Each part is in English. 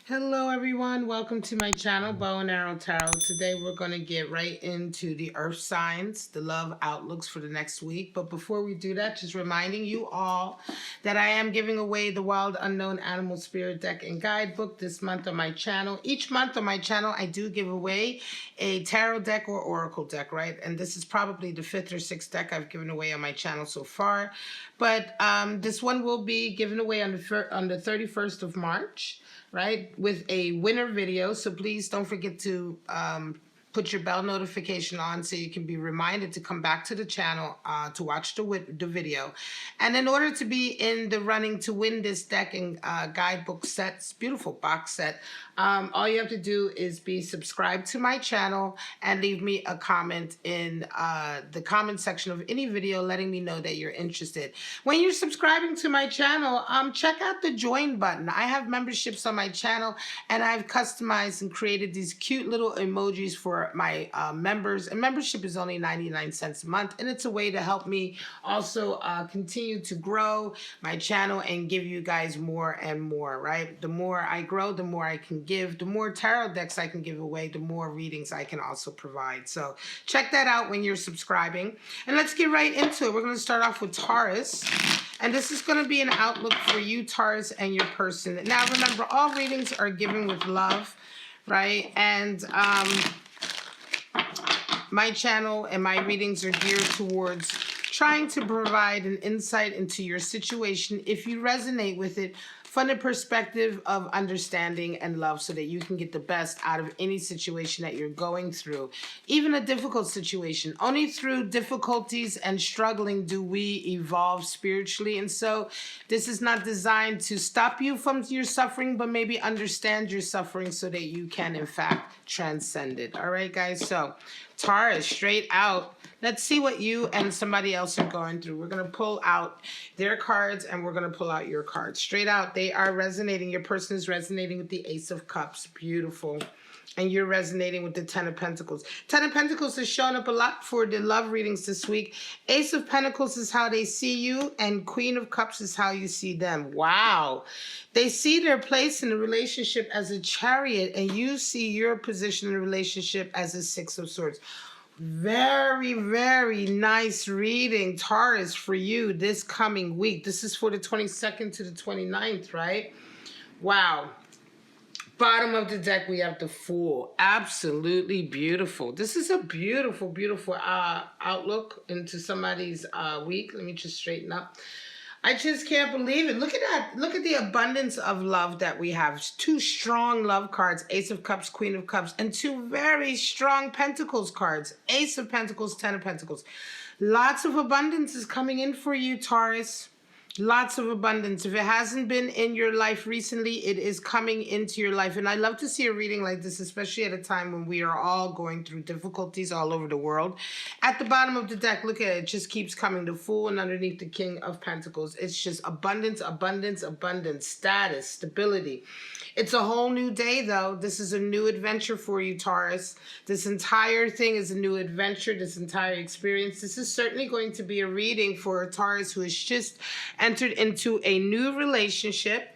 Hello everyone, welcome to my channel, Bow and Arrow Tarot. Today we're going to get right into the earth signs, the love outlooks for the next week. But before we do that, just reminding you all that I am giving away the Wild Unknown Animal Spirit Deck and Guidebook this month on my channel. Each month on my channel I do give away a tarot deck or oracle deck, right? And this is probably the 5th or 6th deck I've given away on my channel so far. But this one will be given away on the 31st of March. Right, with a winner video. So please don't forget to put your bell notification on so you can be reminded to come back to the channel to watch the video. And in order to be in the running to win this deck and guidebook sets, beautiful box set, all you have to do is be subscribed to my channel and leave me a comment in the comment section of any video letting me know that you're interested. When you're subscribing to my channel, check out the join button. I have memberships on my channel and I've customized and created these cute little emojis for my members, and membership is only 99 cents a month, and it's a way to help me also continue to grow my channel and give you guys more and more, right? The more I grow, the more I can give, the more tarot decks I can give away, the more readings I can also provide. So check that out when you're subscribing. And let's get right into it. We're going to start off with Taurus. And this is going to be an outlook for you, Taurus, and your person. Now, remember, all readings are given with love, right? And my channel and my readings are geared towards trying to provide an insight into your situation, if you resonate with it, from the perspective of understanding and love, so that you can get the best out of any situation that you're going through, even a difficult situation. Only through difficulties and struggling do we evolve spiritually. And so this is not designed to stop you from your suffering, but maybe understand your suffering so that you can in fact transcend it. All right, guys. So Taurus, straight out, let's see what you and somebody else are going through. We're going to pull out their cards and we're going to pull out your cards. Straight out, they are resonating. Your person is resonating with the Ace of Cups. Beautiful. And you're resonating with the Ten of Pentacles. Ten of Pentacles has shown up a lot for the love readings this week. Ace of Pentacles is how they see you, and Queen of Cups is how you see them. Wow. They see their place in the relationship as a Chariot, and you see your position in the relationship as a Six of Swords. Very, very nice reading, Taurus, for you this coming week. This is for the 22nd to the 29th, right? Wow. Bottom of the deck, we have the Fool. Absolutely beautiful. This is a beautiful, beautiful outlook into somebody's week. Let me just straighten up. I just can't believe it. Look at that. Look at the abundance of love that we have. Two strong love cards, Ace of Cups, Queen of Cups, and two very strong Pentacles cards, Ace of Pentacles, Ten of Pentacles. Lots of abundance is coming in for you, Taurus. Lots of abundance. If it hasn't been in your life recently, it is coming into your life. And I love to see a reading like this, especially at a time when we are all going through difficulties all over the world. At the bottom of the deck, look at it. It just keeps coming. The Fool, and underneath the King of Pentacles. It's just abundance, abundance, abundance, status, stability. It's a whole new day, though. This is a new adventure for you, Taurus. This entire thing is a new adventure, this entire experience. This is certainly going to be a reading for a Taurus who has just entered into a new relationship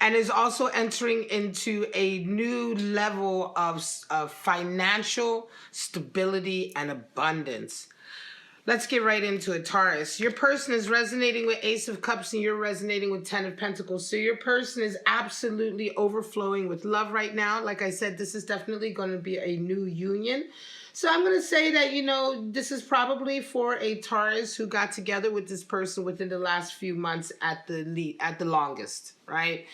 and is also entering into a new level of financial stability and abundance. Let's get right into it, Taurus. Your person is resonating with Ace of Cups and you're resonating with Ten of Pentacles. So your person is absolutely overflowing with love right now. Like I said, this is definitely going to be a new union. So I'm going to say that, you know, this is probably for a Taurus who got together with this person within the last few months at the longest, right?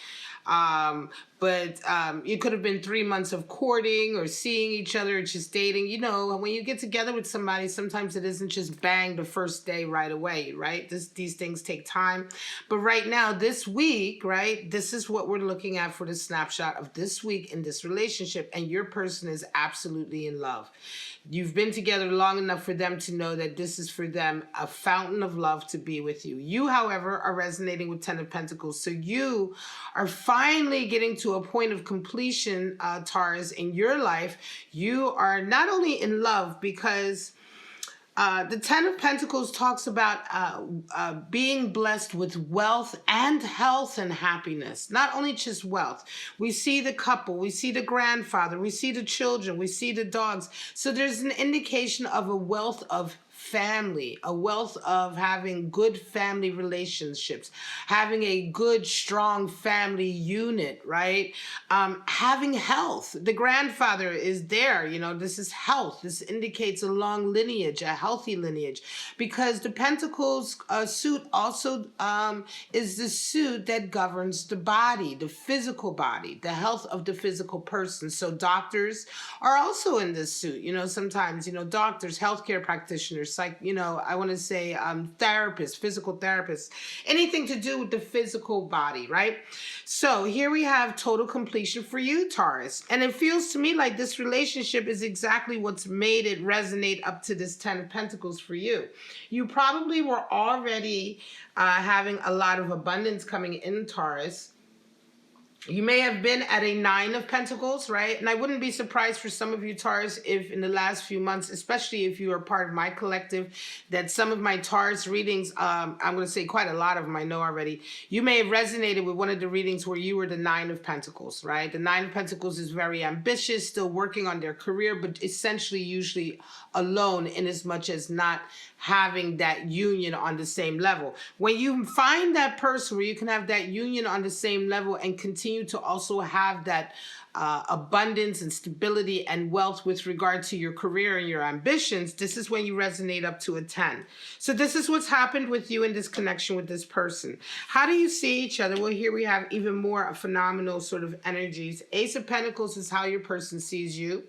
But it could have been 3 months of courting or seeing each other, or just dating. You know, when you get together with somebody, sometimes it isn't just bang the first day right away, right? These things take time. But right now, this week, right, this is what we're looking at for the snapshot of this week in this relationship. And your person is absolutely in love. You've been together long enough for them to know that this is for them a fountain of love to be with you. You, however, are resonating with Ten of Pentacles. So you are finally getting to a point of completion, Taurus, in your life. You are not only in love because The Ten of Pentacles talks about being blessed with wealth and health and happiness. Not only just wealth. We see the couple, we see the grandfather, we see the children, we see the dogs. So there's an indication of a wealth of family, a wealth of having good family relationships, having a good, strong family unit, right? Having health. The grandfather is there, you know, this is health. This indicates a long lineage, a healthy lineage, because the Pentacles suit also is the suit that governs the body, the physical body, the health of the physical person. So doctors are also in this suit, you know, sometimes, you know, doctors, healthcare practitioners, like, you know, I want to say therapists, physical therapists, anything to do with the physical body, right? So here we have total completion for you, Taurus. And it feels to me like this relationship is exactly what's made it resonate up to this Ten of Pentacles for you. You probably were already having a lot of abundance coming in, Taurus. You may have been at a Nine of Pentacles, right? And I wouldn't be surprised for some of you, Taurus, if in the last few months, especially if you are part of my collective, that some of my Taurus readings, I'm going to say quite a lot of them, I know already, you may have resonated with one of the readings where you were the Nine of Pentacles, right? The Nine of Pentacles is very ambitious, still working on their career, but essentially usually alone in as much as not having that union on the same level. When you find that person where you can have that union on the same level and continue to also have that abundance and stability and wealth with regard to your career and your ambitions, this is when you resonate up to a 10. So this is what's happened with you in this connection with this person. How do you see each other? Well, here we have even more phenomenal sort of energies. Ace of Pentacles is how your person sees you.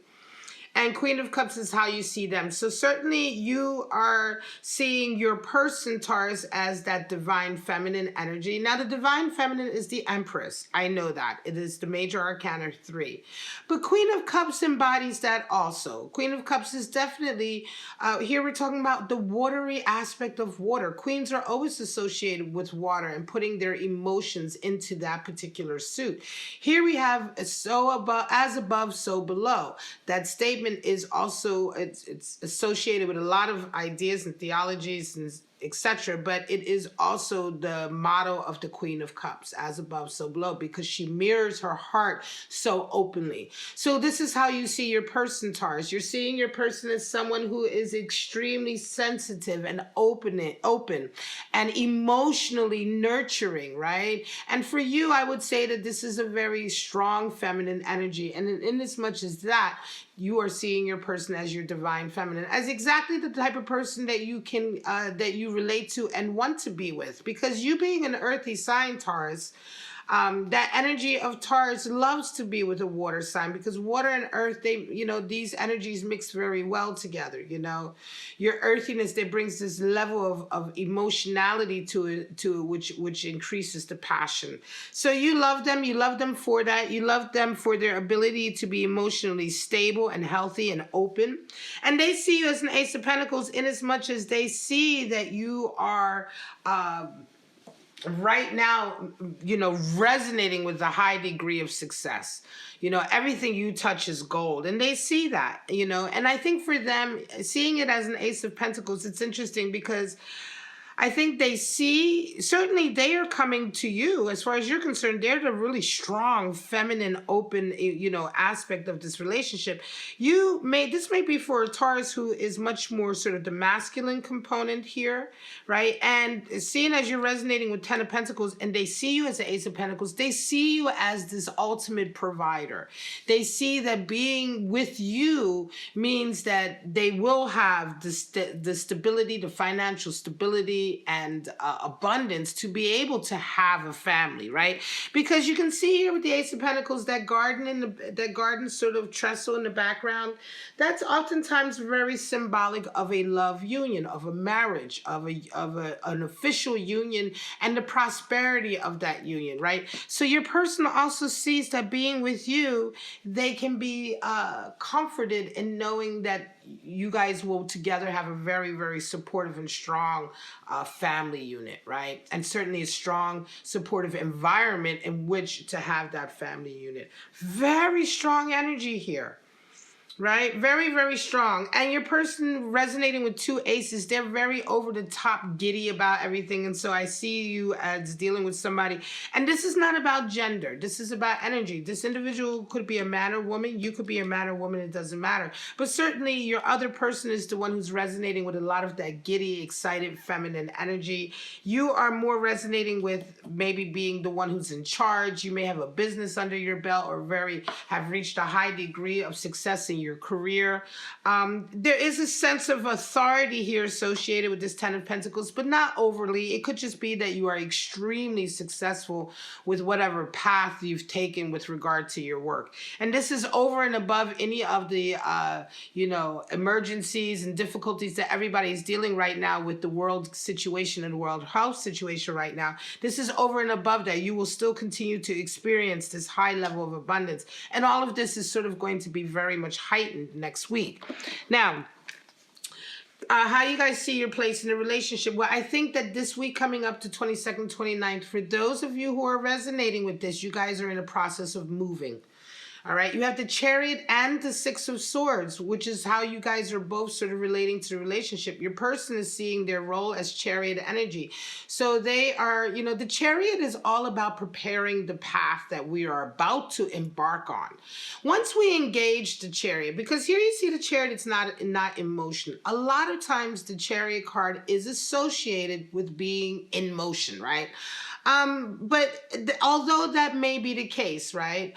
And Queen of Cups is how you see them. So certainly you are seeing your person, Taurus, as that divine feminine energy. Now the divine feminine is the Empress. I know that. It is the major arcana 3. But Queen of Cups embodies that also. Queen of Cups is definitely, here we're talking about the watery aspect of water. Queens are always associated with water and putting their emotions into that particular suit. Here we have so above, as above, so below. That statement is also, it's associated with a lot of ideas and theologies and etc., but it is also the motto of the Queen of Cups, as above, so below, because she mirrors her heart so openly. So this is how you see your person, Taurus. You're seeing your person as someone who is extremely sensitive and open and emotionally nurturing, right? And for you, I would say that this is a very strong feminine energy. And in as much as that, you are seeing your person as your divine feminine, as exactly the type of person that you can, that you relate to and want to be with. Because you being an earthy sign, Taurus, that energy of Taurus loves to be with a water sign, because water and earth, they, you know, these energies mix very well together. You know, your earthiness, that brings this level of emotionality to it, which increases the passion. So you love them for that. You love them for their ability to be emotionally stable and healthy and open. And they see you as an Ace of Pentacles in as much as they see that you are right now, you know, resonating with a high degree of success. You know, everything you touch is gold, and they see that, you know. And I think for them, seeing it as an Ace of Pentacles, it's interesting because I think they see, certainly they are coming to you, as far as you're concerned, they're the really strong, feminine, open, you know, aspect of this relationship. This may be for a Taurus who is much more sort of the masculine component here, right? And seeing as you're resonating with Ten of Pentacles and they see you as the Ace of Pentacles, they see you as this ultimate provider. They see that being with you means that they will have the stability, the financial stability, and abundance to be able to have a family, right? Because you can see here with the Ace of Pentacles, that garden sort of trestle in the background, that's oftentimes very symbolic of a love union, of a marriage, of an official union, and the prosperity of that union, right? So your person also sees that being with you, they can be comforted in knowing that you guys will together have a very, very supportive and strong family unit, right? And certainly a strong, supportive environment in which to have that family unit. Very strong energy here. right? Very, very strong. And your person resonating with two aces, they're very over the top giddy about everything. And so I see you as dealing with somebody. And this is not about gender. This is about energy. This individual could be a man or woman. You could be a man or woman. It doesn't matter. But certainly your other person is the one who's resonating with a lot of that giddy, excited, feminine energy. You are more resonating with maybe being the one who's in charge. You may have a business under your belt or have reached a high degree of success in your career. There is a sense of authority here associated with this Ten of Pentacles, but not overly. It could just be that you are extremely successful with whatever path you've taken with regard to your work. And this is over and above any of the, emergencies and difficulties that everybody is dealing right now with the world situation and the world health situation right now. This is over and above that. You will still continue to experience this high level of abundance. And all of this is sort of going to be very much heightened next week. Now, how you guys see your place in a relationship? Well, I think that this week coming up to 22nd, 29th, for those of you who are resonating with this, you guys are in a process of moving. All right, you have the Chariot and the Six of Swords, which is how you guys are both sort of relating to the relationship. Your person is seeing their role as Chariot energy. So they are, the Chariot is all about preparing the path that we are about to embark on. Once we engage the Chariot, because here you see the Chariot, it's not in motion. A lot of times the Chariot card is associated with being in motion, right? Although that may be the case, right?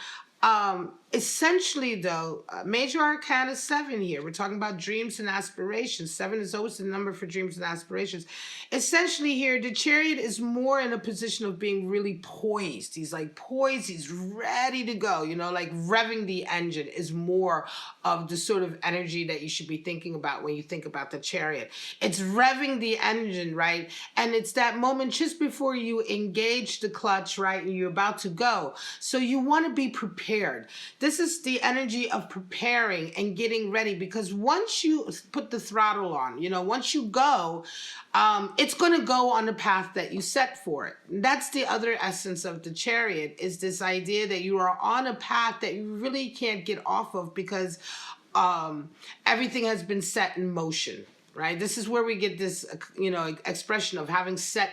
Essentially, though, Major Arcana 7 here. We're talking about dreams and aspirations. 7 is always the number for dreams and aspirations. Essentially here, the Chariot is more in a position of being really poised. He's like poised. He's ready to go. Like revving the engine is more of the sort of energy that you should be thinking about when you think about the Chariot. It's revving the engine, right? And it's that moment just before you engage the clutch, right? And you're about to go. So you want to be prepared. This is the energy of preparing and getting ready, because once you put the throttle on, once you go, it's going to go on the path that you set for it. That's the other essence of the Chariot, is this idea that you are on a path that you really can't get off of because everything has been set in motion, right? This is where we get this, expression of having set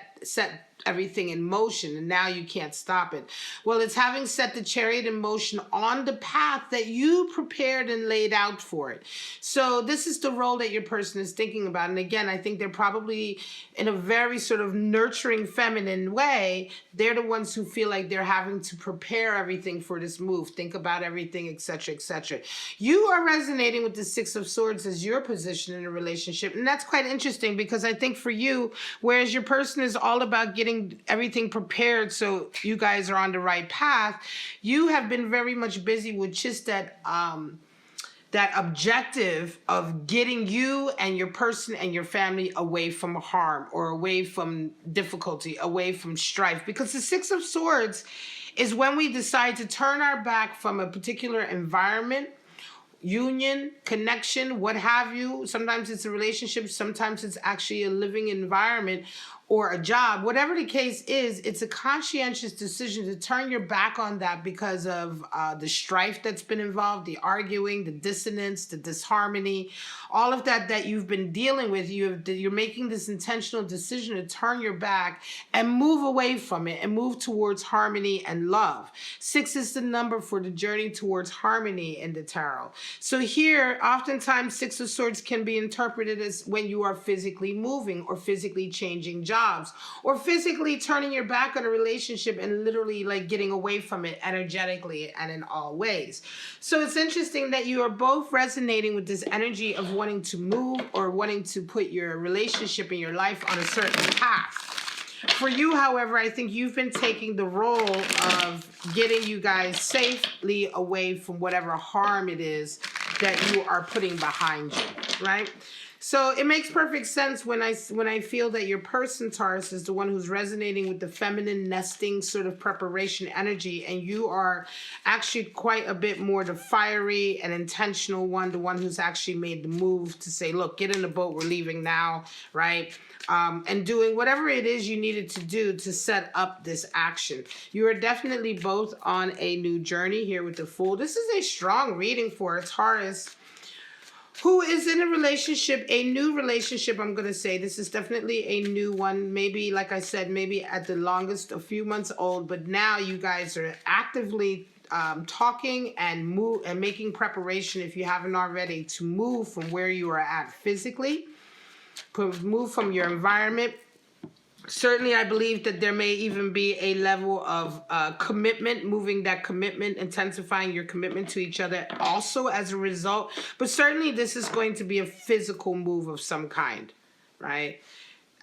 everything in motion, and now you can't stop it. Well, it's having set the Chariot in motion on the path that you prepared and laid out for it. So this is the role that your person is thinking about. And again, I think they're probably in a very sort of nurturing, feminine way. They're the ones who feel like they're having to prepare everything for this move, think about everything, etc., etc. You are resonating with the Six of Swords as your position in a relationship. And that's quite interesting, because I think for you, whereas your person is all about getting everything prepared so you guys are on the right path, you have been very much busy with just that objective of getting you and your person and your family away from harm, or away from difficulty, away from strife. Because the Six of Swords is when we decide to turn our back from a particular environment, union, connection, what have you. Sometimes it's a relationship, sometimes it's actually a living environment or a job. Whatever the case is, it's a conscientious decision to turn your back on that because of the strife that's been involved, the arguing, the dissonance, the disharmony, all of that you've been dealing with. You're making this intentional decision to turn your back and move away from it and move towards harmony and love. 6 is the number for the journey towards harmony in the tarot. So here, oftentimes 6 of Swords can be interpreted as when you are physically moving or physically changing jobs, or physically turning your back on a relationship and literally like getting away from it energetically and in all ways. So it's interesting that you are both resonating with this energy of wanting to move or wanting to put your relationship in your life on a certain path. For you, however, I think you've been taking the role of getting you guys safely away from whatever harm it is that you are putting behind you, right? So it makes perfect sense when I feel that your person, Taurus, is the one who's resonating with the feminine nesting sort of preparation energy, and you are actually quite a bit more the fiery and intentional one, the one who's actually made the move to say, look, get in the boat, we're leaving now, right? And doing whatever it is you needed to do to set up this action. You are definitely both on a new journey here with the Fool. This is a strong reading for a Taurus. who is in a relationship, a new relationship, I'm going to say. This is definitely a new one. Maybe, like I said, maybe at the longest a few months old, but now you guys are actively talking and making preparation, if you haven't already, to move from where you are at physically, move from your environment. Certainly, I believe that there may even be a level of commitment, moving that commitment, intensifying your commitment to each other also as a result. But certainly this is going to be a physical move of some kind, right?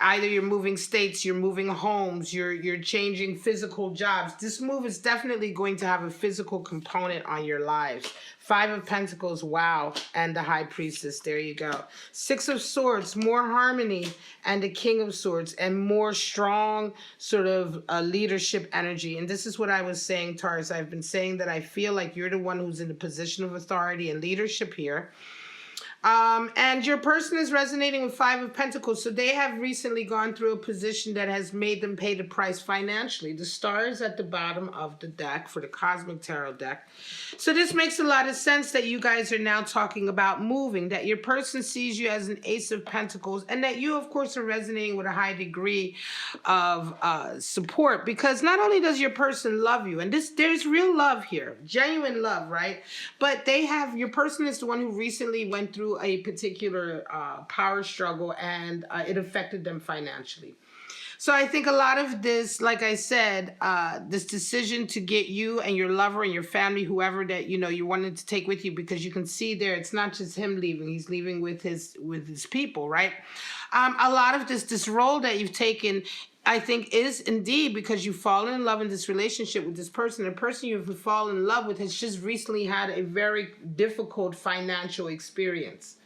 Either you're moving states, you're moving homes, you're changing physical jobs. This move is definitely going to have a physical component on your lives. 5 of Pentacles, wow, and the High Priestess, there you go. 6 of Swords, more harmony, and the King of Swords, and more strong sort of leadership energy. And this is what I was saying, Taurus. I've been saying that I feel like you're the one who's in a position of authority and leadership here. And your person is resonating with 5 of Pentacles. So they have recently gone through a position that has made them pay the price financially. The star is at the bottom of the deck for the Cosmic Tarot deck. So this makes a lot of sense that you guys are now talking about moving, that your person sees you as an Ace of Pentacles, and that you, of course, are resonating with a high degree of support, because not only does your person love you, and there's real love here, genuine love, right? But your person is the one who recently went through a particular power struggle, and it affected them financially. So I think a lot of this, like I said, this decision to get you and your lover and your family, whoever that you wanted to take with you, because you can see there, it's not just him leaving; he's leaving with his people, right? A lot of this role that you've taken, I think, is indeed because you've fallen in love in this relationship with this person. The person you've fallen in love with has just recently had a very difficult financial experience,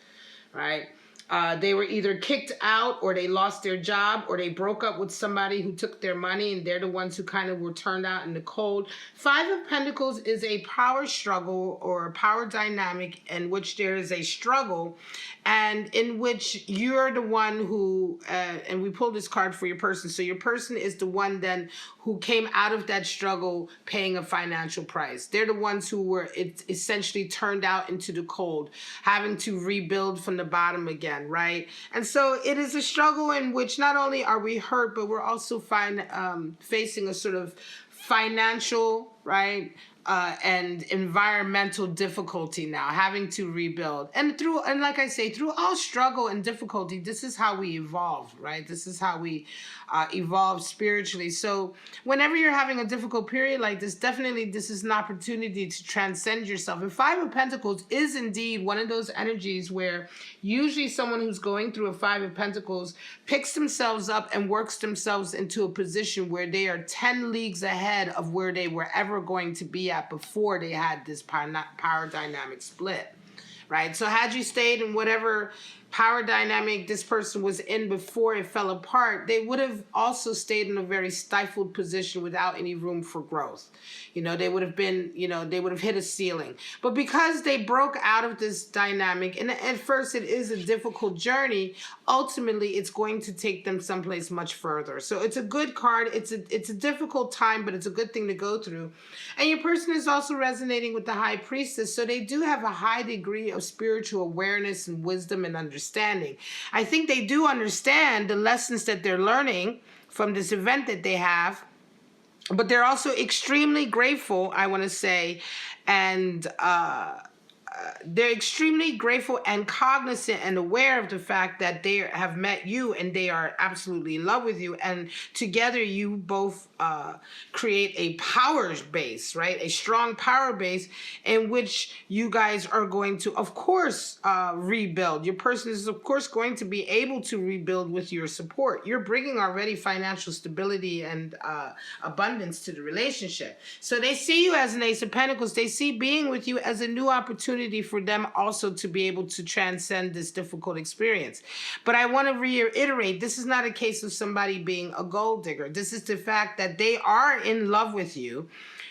right? They were either kicked out, or they lost their job, or they broke up with somebody who took their money, and they're the ones who kind of were turned out in the cold. 5 of Pentacles is a power struggle or a power dynamic in which there is a struggle, and in which you're the one who, and we pulled this card for your person. So your person is the one then who came out of that struggle paying a financial price. They're the ones who were essentially turned out into the cold, having to rebuild from the bottom again. Right? And so it is a struggle in which not only are we hurt, but we're also facing a sort of financial, right, and environmental difficulty now, having to rebuild. And like I say, through all struggle and difficulty, this is how we evolve, right? This is how we evolve spiritually. So whenever you're having a difficult period like this, definitely this is an opportunity to transcend yourself. And 5 of Pentacles is indeed one of those energies where usually someone who's going through a 5 of Pentacles picks themselves up and works themselves into a position where they are 10 leagues ahead of where they were ever going to be at before they had this power dynamic split, right? So had you stayed in whatever power dynamic this person was in before it fell apart, they would have also stayed in a very stifled position without any room for growth. They would have been, they would have hit a ceiling. But because they broke out of this dynamic, and at first it is a difficult journey, ultimately it's going to take them someplace much further. So it's a good card. It's a difficult time, but it's a good thing to go through. And your person is also resonating with the High Priestess, so they do have a high degree of spiritual awareness and wisdom and understanding. I think they do understand the lessons that they're learning from this event that they have, but they're also extremely grateful, I want to say, and they're extremely grateful and cognizant and aware of the fact that they have met you and they are absolutely in love with you. And together you both create a power base, right? A strong power base in which you guys are going to, of course, rebuild. Your person is, of course, going to be able to rebuild with your support. You're bringing already financial stability and abundance to the relationship. So they see you as an Ace of Pentacles. They see being with you as a new opportunity for them also to be able to transcend this difficult experience. But I want to reiterate, this is not a case of somebody being a gold digger. This is the fact that they are in love with you.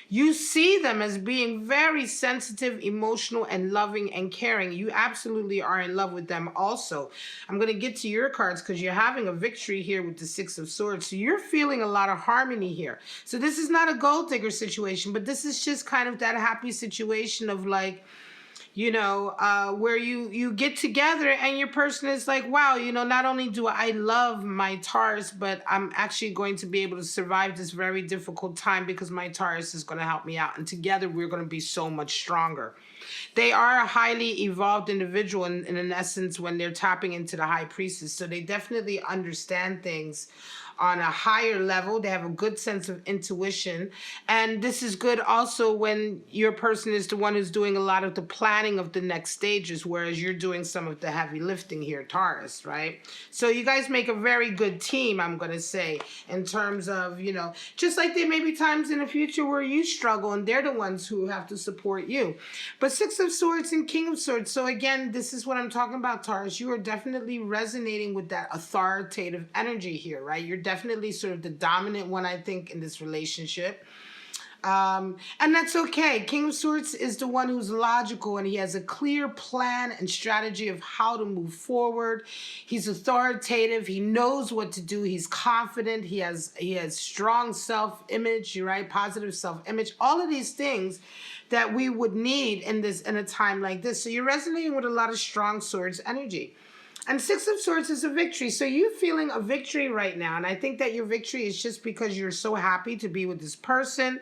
You see them as being very sensitive, emotional, and loving and caring. You absolutely are in love with them also. I'm going to get to your cards because you're having a victory here with the 6 of Swords. So you're feeling a lot of harmony here. So this is not a gold digger situation, but this is just kind of that happy situation of like, where you get together and your person is like, wow, not only do I love my Taurus, but I'm actually going to be able to survive this very difficult time because my Taurus is going to help me out. And together we're going to be so much stronger. They are a highly evolved individual in essence when they're tapping into the high priestess. So they definitely understand things on a higher level. They have a good sense of intuition. And this is good also when your person is the one who's doing a lot of the planning of the next stages, whereas you're doing some of the heavy lifting here, Taurus, right? So you guys make a very good team, I'm going to say, in terms of, just like there may be times in the future where you struggle and they're the ones who have to support you. But Six of Swords and King of Swords. So again, this is what I'm talking about, Taurus. You are definitely resonating with that authoritative energy here, right? You're definitely sort of the dominant one, I think, in this relationship. And that's okay. King of Swords is the one who's logical and he has a clear plan and strategy of how to move forward. He's authoritative. He knows what to do. He's confident. He has strong self-image, right? Positive self-image. All of these things that we would need in a time like this. So you're resonating with a lot of strong swords energy. And Six of Swords is a victory. So you're feeling a victory right now. And I think that your victory is just because you're so happy to be with this person.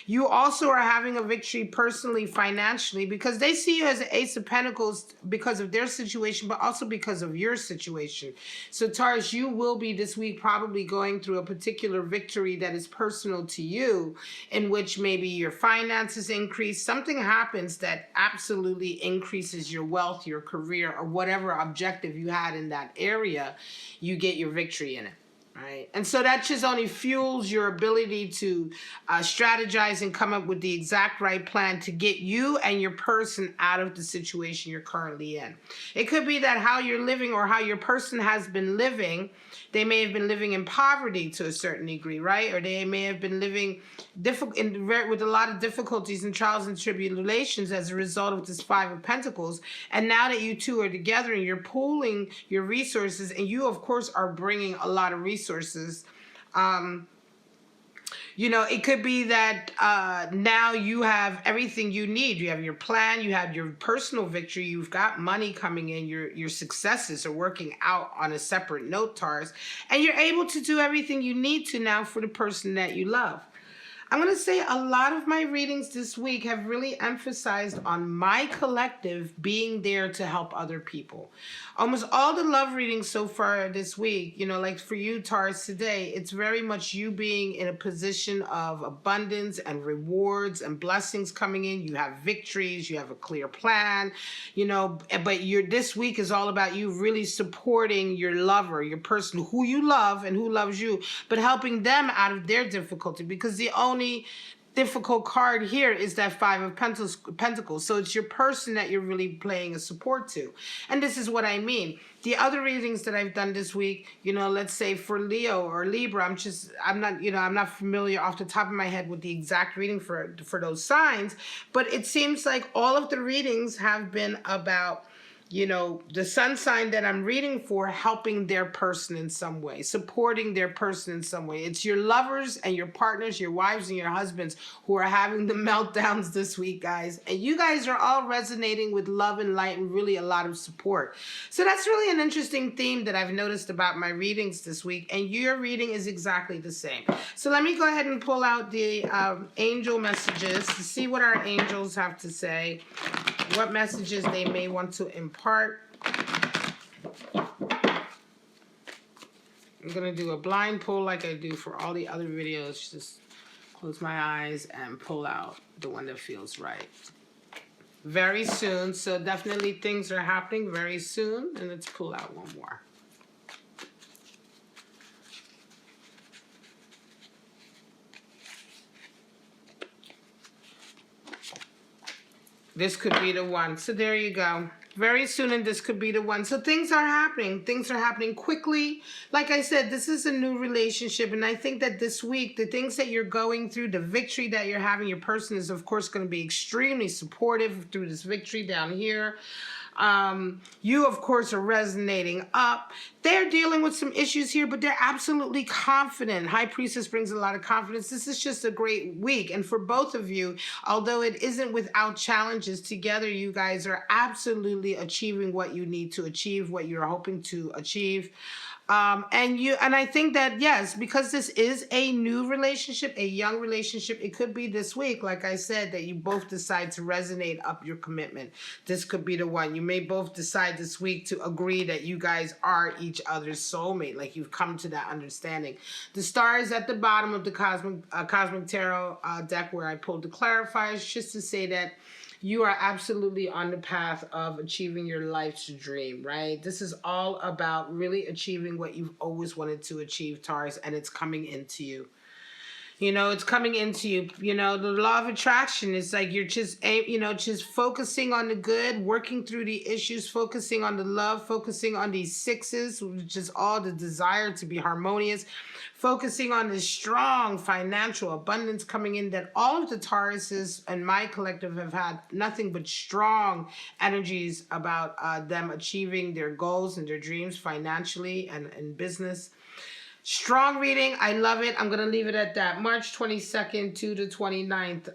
You also are having a victory personally, financially, because they see you as an Ace of Pentacles because of their situation, but also because of your situation. So Taurus, you will be this week probably going through a particular victory that is personal to you, in which maybe your finances increase. Something happens that absolutely increases your wealth, your career, or whatever objective you had in that area, you get your victory in it, right? And so that just only fuels your ability to strategize and come up with the exact right plan to get you and your person out of the situation you're currently in. It could be that how you're living or how your person has been living, they may have been living in poverty to a certain degree, right? Or they may have been living with a lot of difficulties and trials and tribulations as a result of this Five of Pentacles. And now that you two are together and you're pooling your resources, and you, of course, are bringing a lot of resources, it could be that now you have everything you need. You have your plan, you have your personal victory, you've got money coming in, your successes are working out on a separate note, Taurus, and you're able to do everything you need to now for the person that you love. I'm going to say a lot of my readings this week have really emphasized on my collective being there to help other people. Almost all the love readings so far this week, like for you, Taurus, today, it's very much you being in a position of abundance and rewards and blessings coming in. You have victories, you have a clear plan, but this week is all about you really supporting your lover, your person who you love and who loves you, but helping them out of their difficulty, because the only difficult card here is that Five of Pentacles. So it's your person that you're really playing a support to. And this is what I mean. The other readings that I've done this week, let's say for Leo or Libra, I'm not familiar off the top of my head with the exact reading for those signs, but it seems like all of the readings have been about the sun sign that I'm reading for helping their person in some way, supporting their person in some way. It's your lovers and your partners, your wives and your husbands who are having the meltdowns this week, guys. And you guys are all resonating with love and light and really a lot of support. So that's really an interesting theme that I've noticed about my readings this week. And your reading is exactly the same. So let me go ahead and pull out the angel messages to see what our angels have to say, what messages they may want to impart. I'm going to do a blind pull like I do for all the other videos. Just close my eyes and pull out the one that feels right. Very soon. So definitely things are happening very soon. And let's pull out one more. This could be the one. So there you go. Very soon, and this could be the one. So things are happening. Things are happening quickly. Like I said, this is a new relationship. And I think that this week, the things that you're going through, the victory that you're having, your person is, of course, going to be extremely supportive through this victory down here. You, of course, are resonating up. They're dealing with some issues here, but they're absolutely confident. High Priestess brings a lot of confidence. This is just a great week. And for both of you, although it isn't without challenges, together you guys are absolutely achieving what you need to achieve, what you're hoping to achieve. And I think that, yes, because this is a new relationship, a young relationship, it could be this week, like I said, that you both decide to resonate up your commitment. This could be the one. You may both decide this week to agree that you guys are each other's soulmate, like you've come to that understanding. The star is at the bottom of the Cosmic Tarot deck where I pulled the clarifiers, just to say that you are absolutely on the path of achieving your life's dream, right? This is all about really achieving what you've always wanted to achieve, Taurus, and it's coming into you. You know, it's coming into you. You know, the law of attraction is like you're just, just focusing on the good, working through the issues, focusing on the love, focusing on these sixes, which is all the desire to be harmonious, focusing on the strong financial abundance coming in, that all of the Tauruses and my collective have had nothing but strong energies about them achieving their goals and their dreams financially and in business. Strong reading. I love it. I'm going to leave it at that. March 22nd to the 29th.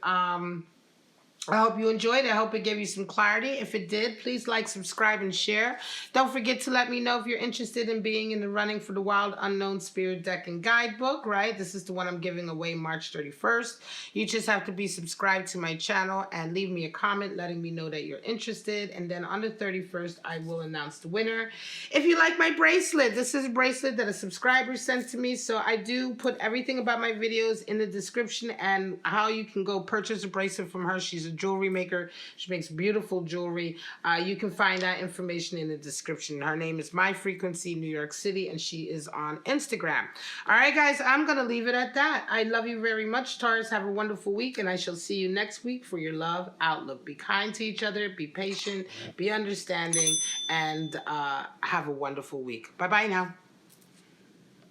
I hope you enjoyed it. I hope it gave you some clarity. If it did, please like, subscribe, and share. Don't forget to let me know if you're interested in being in the running for the Wild Unknown Spirit Deck and Guidebook, right? This is the one I'm giving away March 31st. You just have to be subscribed to my channel and leave me a comment letting me know that you're interested. And then on the 31st, I will announce the winner. If you like my bracelet, this is a bracelet that a subscriber sent to me. So I do put everything about my videos in the description and how you can go purchase a bracelet from her. She's a jewelry maker. She makes beautiful jewelry. You can find that information in the description. Her name is My Frequency New York City, and she is on Instagram. All right, guys, I'm going to leave it at that. I love you very much, Taurus. Have a wonderful week, and I shall see you next week for your love outlook. Be kind to each other, be patient, be understanding, and have a wonderful week. Bye-bye now.